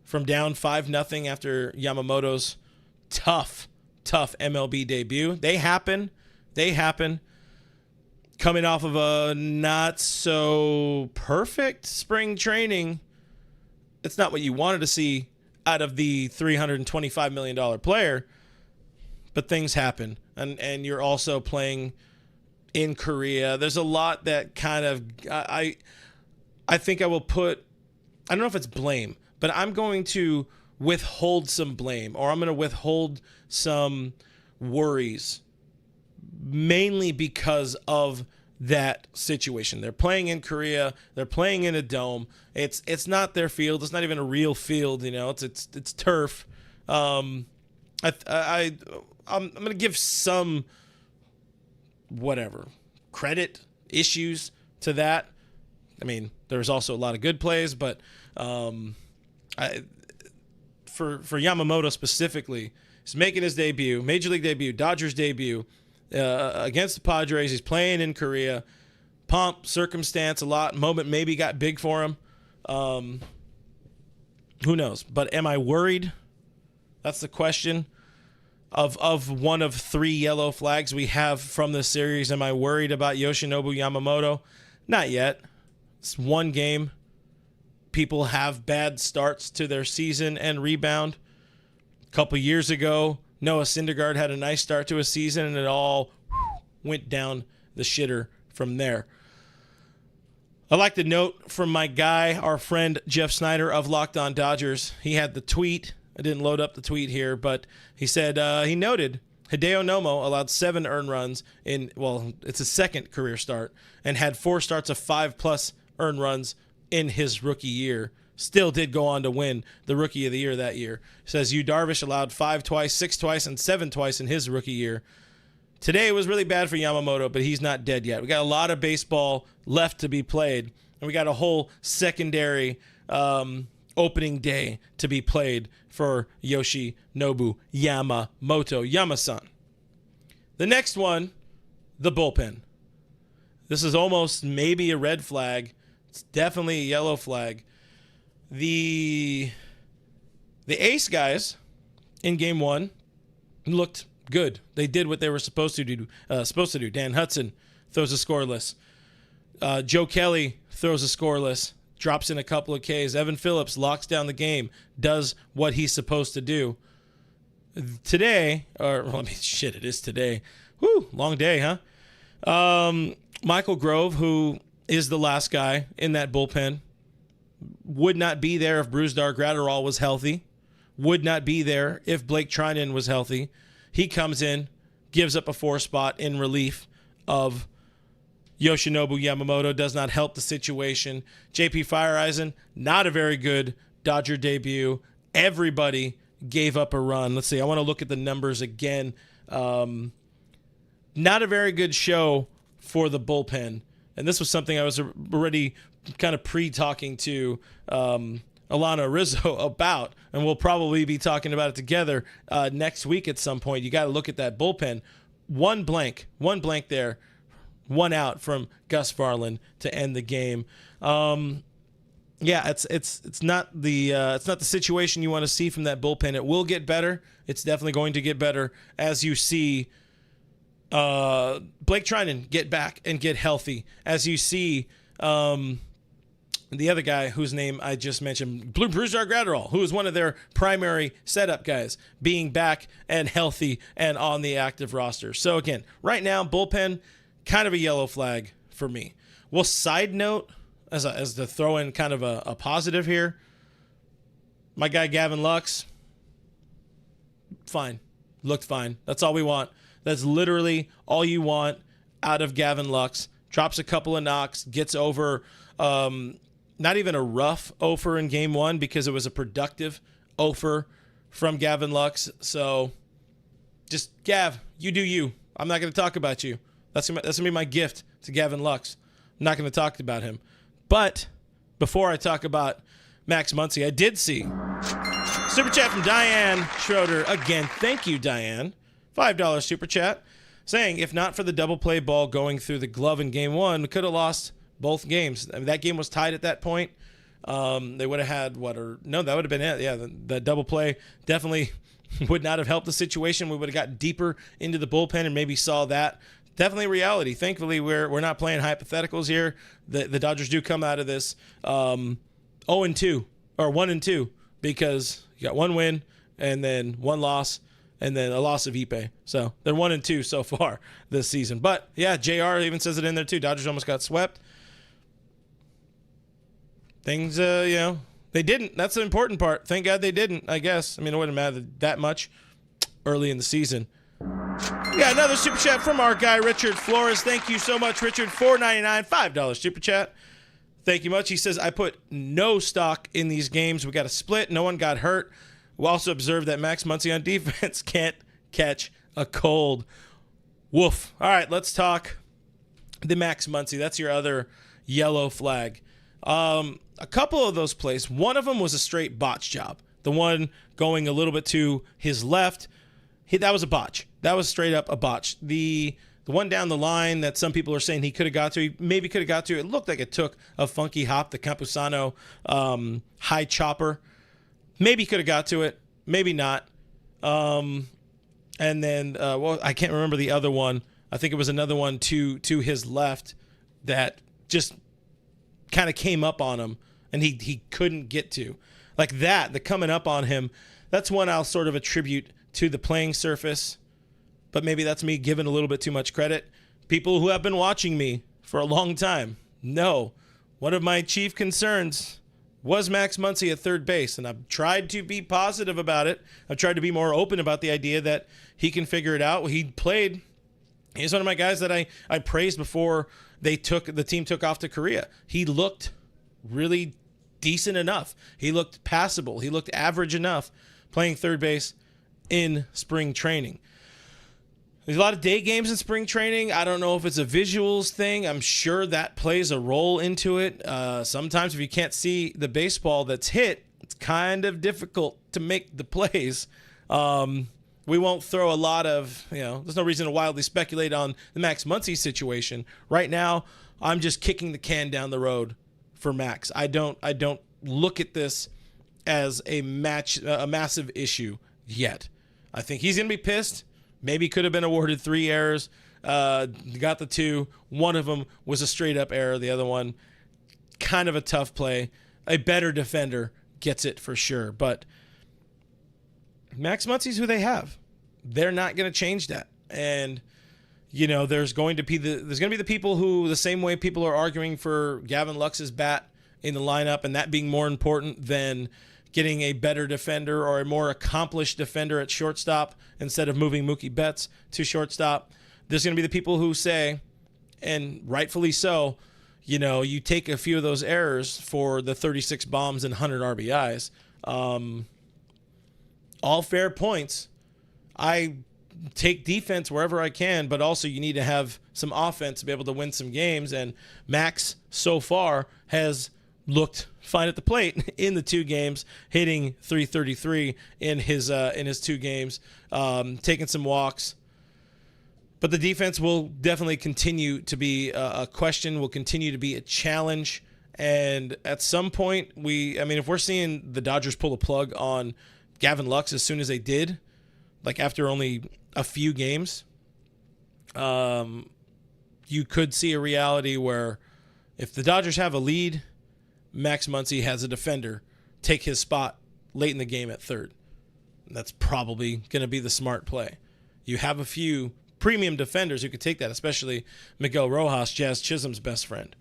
[SPEAKER 1] from down 5-0 after Yamamoto's tough MLB debut. They happen. Coming off of a not so perfect spring training. It's not what you wanted to see out of the $325 million player, but things happen. And you're also playing in Korea. There's a lot that kind of I think I will put, I don't know if it's blame, but I'm going to withhold some blame, or I'm going to withhold some worries, mainly because of that situation. They're playing in Korea. They're playing in a dome. It's not their field. It's not even a real field. It's turf. I'm going to give some credit issues to that. I mean, there's also a lot of good plays, but for Yamamoto specifically, he's making his debut, Major League debut, Dodgers debut against the Padres. He's playing in Korea. Pomp, circumstance, a lot. Moment maybe got big for him. Who knows? But am I worried? That's the question. Of one of 3 yellow flags we have from this series, am I worried about Yoshinobu Yamamoto? Not yet. It's one game. People have bad starts to their season and rebound. A couple years ago, Noah Syndergaard had a nice start to his season, and it all went down the shitter from there. I like the note from my guy, our friend Jeff Snyder of Locked On Dodgers. He had the tweet. I didn't load up the tweet here, but he said he noted Hideo Nomo allowed 7 earned runs it's his second career start, and had 4 starts of 5+ earned runs in his rookie year. Still did go on to win the Rookie of the Year that year. Says Yu Darvish allowed 5 twice, 6 twice, and 7 twice in his rookie year. Today was really bad for Yamamoto, but he's not dead yet. We got a lot of baseball left to be played, and we got a whole secondary opening day to be played for Yoshinobu Yamamoto, Yama-san. The next one, the bullpen. This is almost maybe a red flag. It's definitely a yellow flag. The ace guys in game 1 looked good. They did what they were supposed to do. Dan Hudson throws a scoreless. Joe Kelly throws a scoreless. Drops in a couple of Ks. Evan Phillips locks down the game. Does what he's supposed to do. Today, it is today. Whew, long day, huh? Michael Grove, who is the last guy in that bullpen, would not be there if Brusdar Graterol was healthy. Would not be there if Blake Trinan was healthy. He comes in, gives up a 4 spot in relief of Yoshinobu Yamamoto. Does not help the situation. JP Fireeisen, not a very good Dodger debut. Everybody gave up a run. Let's see. I want to look at the numbers again. Not a very good show for the bullpen. And this was something I was already kind of pre-talking to Alana Rizzo about, and we'll probably be talking about it together next week at some point. You got to look at that bullpen. One blank there, 1 out from Gus Varland to end the game. It's not the situation you want to see from that bullpen. It will get better. It's definitely going to get better as you see Blake Trinan get back and get healthy. As you see the other guy whose name I just mentioned, Brusdar Graterol, who is one of their primary setup guys, being back and healthy and on the active roster. So again, right now, bullpen, kind of a yellow flag for me. Well, side note, as to throw in kind of a positive here, my guy Gavin Lux, fine. Looked fine. That's all we want. That's literally all you want out of Gavin Lux. Drops a couple of knocks, gets over not even a rough offer in game 1 because it was a productive offer from Gavin Lux. So just, Gav, you do you. I'm not going to talk about you. That's gonna be my gift to Gavin Lux. I'm not going to talk about him. But before I talk about Max Muncy, I did see super chat from Diane Schroeder. Again, thank you, Diane. $5 super chat saying, if not for the double play ball going through the glove in game 1, we could have lost both games. I mean, that game was tied at that point. They would have had that would have been it. Yeah, the double play definitely would not have helped the situation. We would have got deeper into the bullpen and maybe saw that. Definitely reality. Thankfully, we're not playing hypotheticals here. The Dodgers do come out of this 0-2 or 1-2 because you got 1 win and then 1 loss and then a loss of Ippei. So they're 1-2 so far this season. But yeah, JR even says it in there too. Dodgers almost got swept. Things, they didn't. That's the important part. Thank God they didn't, I guess. I mean, it wouldn't matter that much early in the season. Yeah, another super chat from our guy, Richard Flores. Thank you so much, Richard. $4.99, $5 super chat. Thank you much. He says, I put no stock in these games. We got a split. No one got hurt. We also observed that Max Muncy on defense can't catch a cold. Woof. All right, let's talk the Max Muncy. That's your other yellow flag. A couple of those plays, one of them was a straight botch job. The one going a little bit to his left, that was a botch. That was straight up a botch. The one down the line that some people are saying he could have got to, he maybe could have got to, it looked like it took a funky hop, the Campusano high chopper. Maybe could have got to it, maybe not. And then, I can't remember the other one. I think it was another one to his left that just kind of came up on him and he couldn't get to. Like that, the coming up on him, that's one I'll sort of attribute to the playing surface. But maybe that's me giving a little bit too much credit. People who have been watching me for a long time know one of my chief concerns was Max Muncy at third base, and I've tried to be positive about it. I've tried to be more open about the idea that he can figure it out. He's one of my guys that I praised before the team took off to Korea. He looked really decent enough. He looked passable. He looked average enough playing third base in spring training. There's a lot of day games in spring training. I don't know if it's a visuals thing. I'm sure that plays a role into it. Sometimes if you can't see the baseball that's hit, it's kind of difficult to make the plays. We won't throw a lot of, there's no reason to wildly speculate on the Max Muncy situation. Right now, I'm just kicking the can down the road for Max. I don't look at this as a massive issue yet. I think he's going to be pissed. Maybe could have been awarded 3 errors. Got the 2. One of them was a straight-up error. The other one, kind of a tough play. A better defender gets it for sure. But Max Muncy's who they have. They're not going to change that. And, there's going to be the people who, the same way people are arguing for Gavin Lux's bat in the lineup, and that being more important than getting a better defender or a more accomplished defender at shortstop instead of moving Mookie Betts to shortstop. There's going to be the people who say, and rightfully so, you take a few of those errors for the 36 bombs and 100 RBIs. All fair points. I take defense wherever I can, but also you need to have some offense to be able to win some games. And Max, so far, has looked fine at the plate in the 2 games, hitting .333 in his 2 games, taking some walks. But the defense will definitely continue to be a question, will continue to be a challenge. And at some point, if we're seeing the Dodgers pull the plug on Gavin Lux as soon as they did, like after only a few games, you could see a reality where if the Dodgers have a lead, Max Muncy has a defender take his spot late in the game at third. And that's probably going to be the smart play. You have a few premium defenders who could take that, especially Miguel Rojas, Jazz Chisholm's best friend.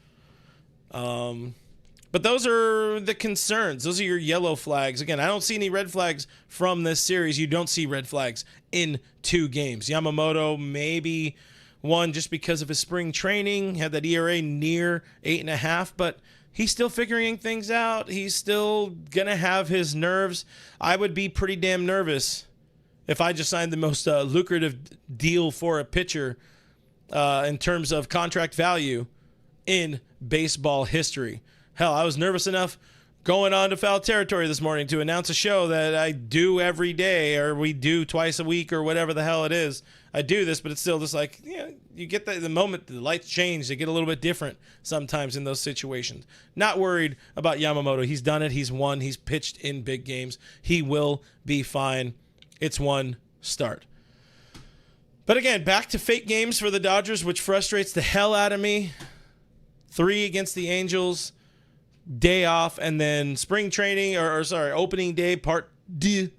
[SPEAKER 1] But those are the concerns. Those are your yellow flags. Again, I don't see any red flags from this series. You don't see red flags in 2 games. Yamamoto, maybe one just because of his spring training, had that ERA near 8.5, but he's still figuring things out. He's still going to have his nerves. I would be pretty damn nervous if I just signed the most lucrative deal for a pitcher in terms of contract value in baseball history. Hell, I was nervous enough going on to Foul Territory this morning to announce a show that I do every day, or we do twice a week, or whatever the hell it is. I do this, but it's still just like, you get the moment the lights change, they get a little bit different sometimes in those situations. Not worried about Yamamoto. He's done it. He's won. He's pitched in big games. He will be fine. It's one start. But again, back to fake games for the Dodgers, which frustrates the hell out of me. 3 against the Angels, day off, and then spring training, opening day, part D,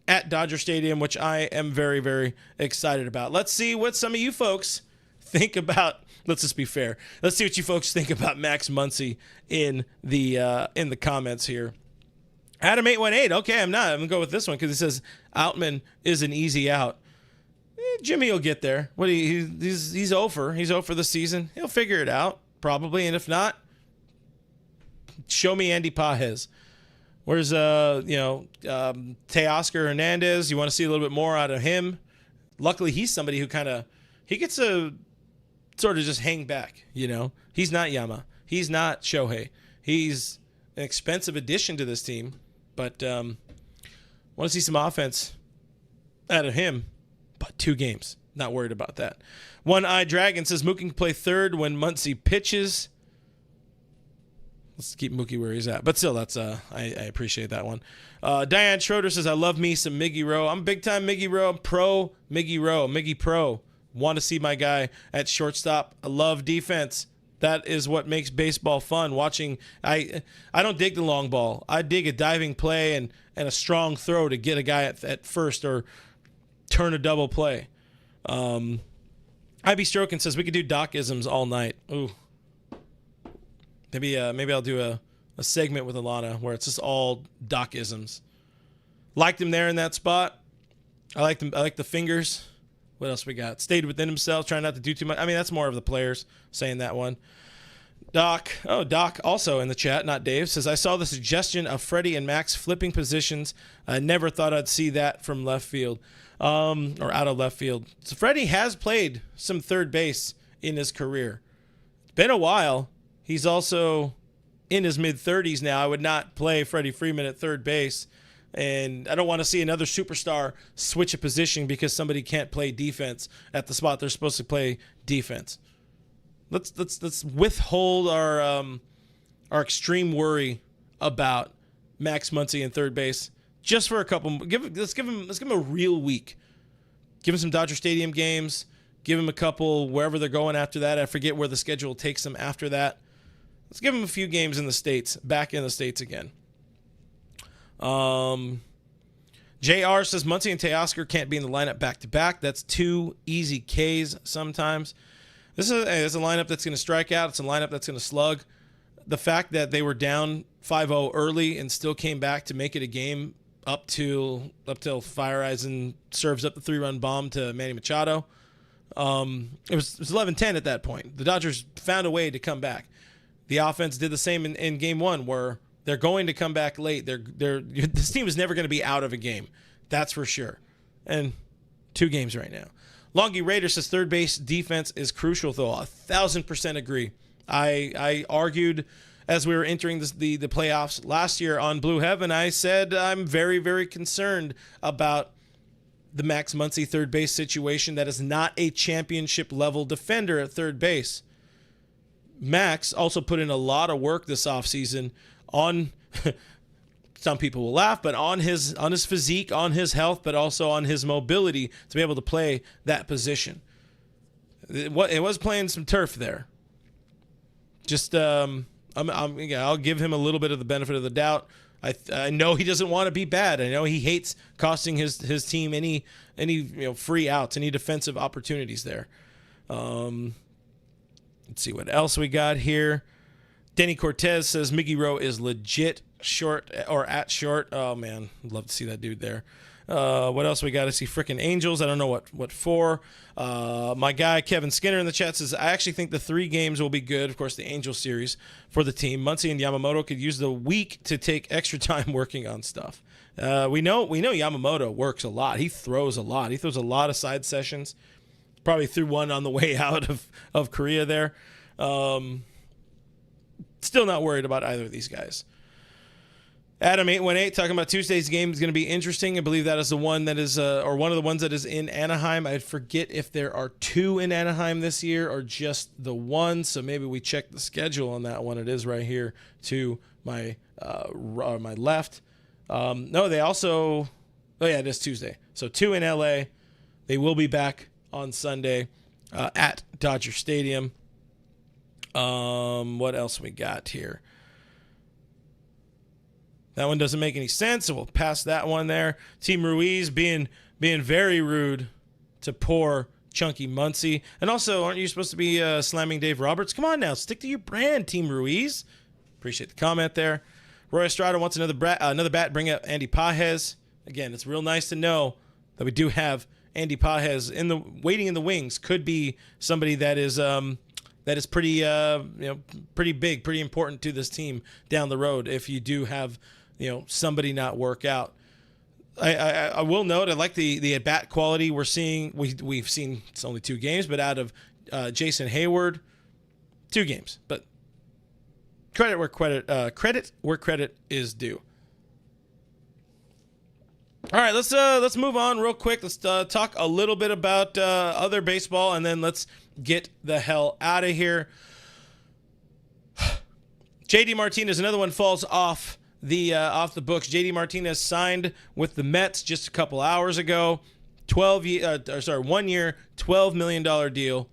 [SPEAKER 1] at Dodger Stadium, which I am very, very excited about. Let's see what some of you folks think about. Let's just be fair. Let's see what you folks think about Max Muncy in the comments here. Adam 818. Okay, I'm gonna go with this one because he says Outman is an easy out. Jimmy will get there. He's over. He's over the season. He'll figure it out probably, and if not, show me Andy Pages. Where's Teoscar Hernandez? You want to see a little bit more out of him? Luckily, he's somebody who he gets to sort of just hang back. He's not Yama. He's not Shohei. He's an expensive addition to this team, but want to see some offense out of him. But 2 games, not worried about that. One Eye Dragon says Mookie can play third when Muncy pitches. Let's keep Mookie where he's at. But still, that's I appreciate that one. Diane Schroeder says, I love me some Miggy Rowe. I'm big time Miggy Rowe. I'm pro Miggy Rowe. Miggy Pro. Want to see my guy at shortstop. I love defense. That is what makes baseball fun. Watching, I don't dig the long ball. I dig a diving play and a strong throw to get a guy at first or turn a double play. IB Strokin says we could do Doc-isms all night. Ooh. Maybe I'll do a segment with Alana where it's just all Doc-isms. Liked him there in that spot. I like the fingers. What else we got? Stayed within himself, trying not to do too much. I mean, that's more of the players saying that one. Doc also in the chat, not Dave, says, I saw the suggestion of Freddie and Max flipping positions. I never thought I'd see that from left field. Or out of left field. So Freddie has played some third base in his career. It's been a while. He's also in his mid-30s now. I would not play Freddie Freeman at third base. And I don't want to see another superstar switch a position because somebody can't play defense at the spot they're supposed to play defense. Let's withhold our extreme worry about Max Muncy in third base. Just for a couple, let's give him a real week. Give him some Dodger Stadium games. Give him a couple wherever they're going after that. I forget where the schedule takes them after that. Let's give him a few games in the States, back in the States again. JR says Muncy and Teoscar can't be in the lineup back to back. That's 2 easy Ks sometimes. This is a lineup that's going to strike out. It's a lineup that's going to slug. The fact that they were down 5-0 early and still came back to make it a game up till Fireeisen serves up the 3-run bomb to Manny Machado. It was 11-10 at that point. The Dodgers found a way to come back. The offense did the same in game 1, where they're going to come back late. This team is never going to be out of a game. That's for sure. And 2 games right now. Longy Raider says third base defense is crucial, though. 1,000% agree. I argued as we were entering the playoffs last year on Blue Heaven. I said I'm very, very concerned about the Max Muncy third base situation. That is not a championship level defender at third base. Max also put in a lot of work this offseason on some people will laugh, but on his physique, on his health, but also on his mobility to be able to play that position. It was playing some turf there. Just I'll give him a little bit of the benefit of the doubt. I know he doesn't want to be bad. I know he hates costing his team any free outs, any defensive opportunities there. Let's see what else we got here. Denny Cortez says Miggy Rowe is legit short or at short. Oh man, I'd love to see that dude there. What else we got? I see frickin' Angels. I don't know what for. My guy Kevin Skinner in the chat says, I actually think the 3 games will be good. Of course, the Angels series for the team. Muncy and Yamamoto could use the week to take extra time working on stuff. We know Yamamoto works a lot. He throws a lot. He throws a lot of side sessions. Probably threw one on the way out of Korea there. Still not worried about either of these guys. Adam 818 talking about Tuesday's game is going to be interesting. I believe that is the one that is, or one of the ones that is in Anaheim. I forget if there are 2 in Anaheim this year or just the one. So maybe we check the schedule on that one. It is right here to my left. No, they also. Oh yeah, it is Tuesday. So 2 in LA. They will be back on Sunday at Dodger Stadium. What else we got here? That one doesn't make any sense, so we'll pass that one there. Team Ruiz being very rude to poor Chunky Muncie. And also, aren't you supposed to be slamming Dave Roberts? Come on now, stick to your brand, Team Ruiz. Appreciate the comment there. Roy Estrada wants another bat, bring up Andy Pages. Again, it's real nice to know that we do have Andy Pages waiting in the wings. Could be somebody that is pretty pretty big, pretty important to this team down the road if you do have somebody not work out. I will note I like the at bat quality we're seeing. We've seen it's only 2 games, but out of Jason Hayward, 2 games. But credit where credit is due. All right, let's move on real quick. Let's talk a little bit about other baseball, and then let's get the hell out of here. JD Martinez, another one falls off the books. JD Martinez signed with the Mets just a couple hours ago. 1 year, $12 million deal.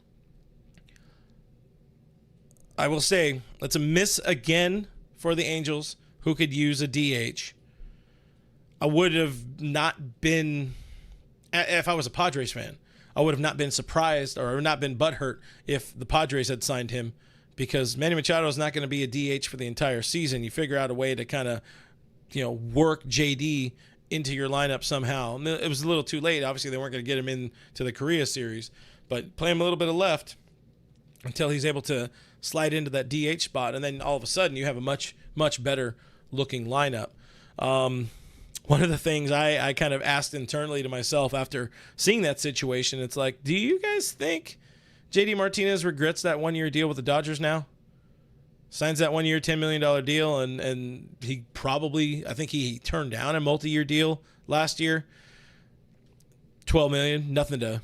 [SPEAKER 1] I will say that's a miss again for the Angels, who could use a DH. I would have not been, if I was a Padres fan, I would have not been surprised or not been butthurt if the Padres had signed him, because Manny Machado is not going to be a DH for the entire season. You figure out a way to kind of, work JD into your lineup somehow. It was a little too late. Obviously, they weren't going to get him into the Korea series, but play him a little bit of left until he's able to slide into that DH spot, and then all of a sudden you have a much, much better looking lineup. One of the things I kind of asked internally to myself after seeing that situation, it's like, do you guys think JD Martinez regrets that 1 year deal with the Dodgers now? Signs that 1 year, $10 million deal, and he probably, I think he turned down a multi-year deal last year. $12 million, nothing to,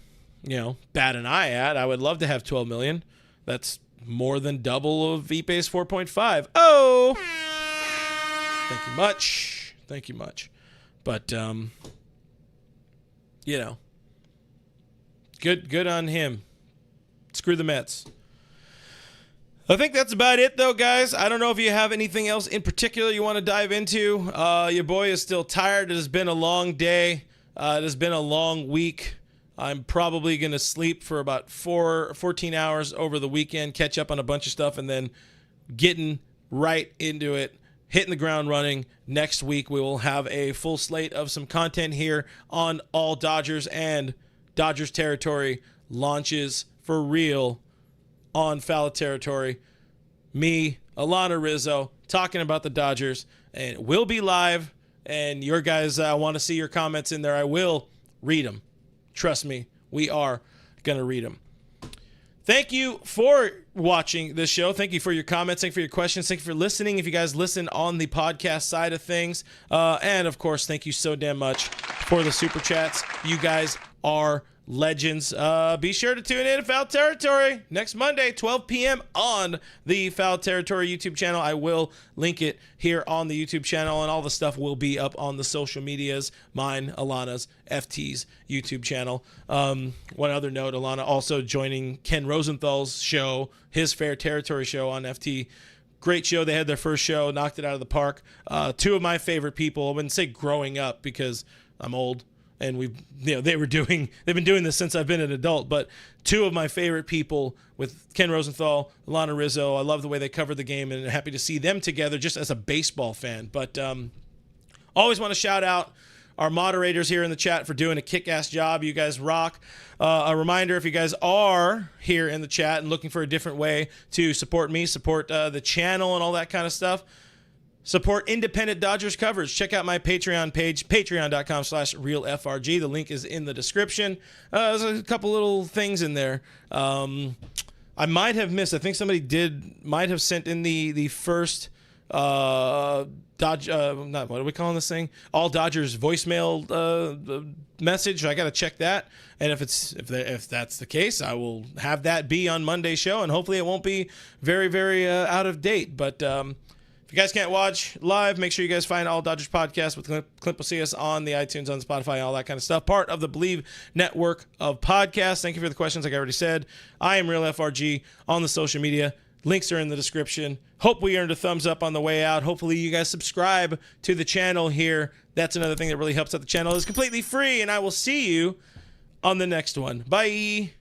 [SPEAKER 1] bat an eye at. I would love to have $12 million. That's more than double of Ippei's 4.5. Oh! Thank you much. But, good on him. Screw the Mets. I think that's about it, though, guys. I don't know if you have anything else in particular you want to dive into. Your boy is still tired. It has been a long day. It has been a long week. I'm probably going to sleep for about 14 hours over the weekend, catch up on a bunch of stuff, and then getting right into it. Hitting the ground running. Next week, we will have a full slate of some content here on All Dodgers, and Dodgers territory launches for real on Foul Territory. Me, Alana Rizzo, talking about the Dodgers, and we'll be live, and your guys, I want to see your comments in there. I will read them. Trust me, we are going to read them. Thank you for watching this show. Thank you for your comments. Thank you for your questions. Thank you for listening. If you guys listen on the podcast side of things. And, of course, thank you so damn much for the super chats. You guys are legends. Be sure to tune in to Foul Territory next Monday, 12 p.m. on the Foul Territory YouTube channel. I will link it here on the YouTube channel, and all the stuff will be up on the social medias, mine, Alana's, FT's YouTube channel. One other note, Alana also joining Ken Rosenthal's show, his Fair Territory show on FT. Great show. They had their first show, knocked it out of the park. 2 of my favorite people. I wouldn't say growing up because I'm old. And they've been doing this since I've been an adult. But 2 of my favorite people with Ken Rosenthal, Alana Rizzo. I love the way they cover the game, and happy to see them together just as a baseball fan. But always want to shout out our moderators here in the chat for doing a kick-ass job. You guys rock. A reminder, if you guys are here in the chat and looking for a different way to support me, support the channel and all that kind of stuff, support independent Dodgers coverage. Check out my Patreon page, patreon.com/realfrg. The link is in the description. There's a couple little things in there. I might have missed. I think somebody might have sent in the first what are we calling this thing? All Dodgers voicemail message. I got to check that. And if that's the case, I will have that be on Monday's show, and hopefully it won't be very, very out of date. But if you guys can't watch live, make sure you guys find All Dodgers Podcast with Clint Pasillas on the iTunes, on Spotify, all that kind of stuff. Part of the Believe network of podcasts. Thank you for the questions, like I already said. I am Real FRG on the social media. Links are in the description. Hope we earned a thumbs up on the way out. Hopefully you guys subscribe to the channel here. That's another thing that really helps out the channel. It's completely free, and I will see you on the next one. Bye.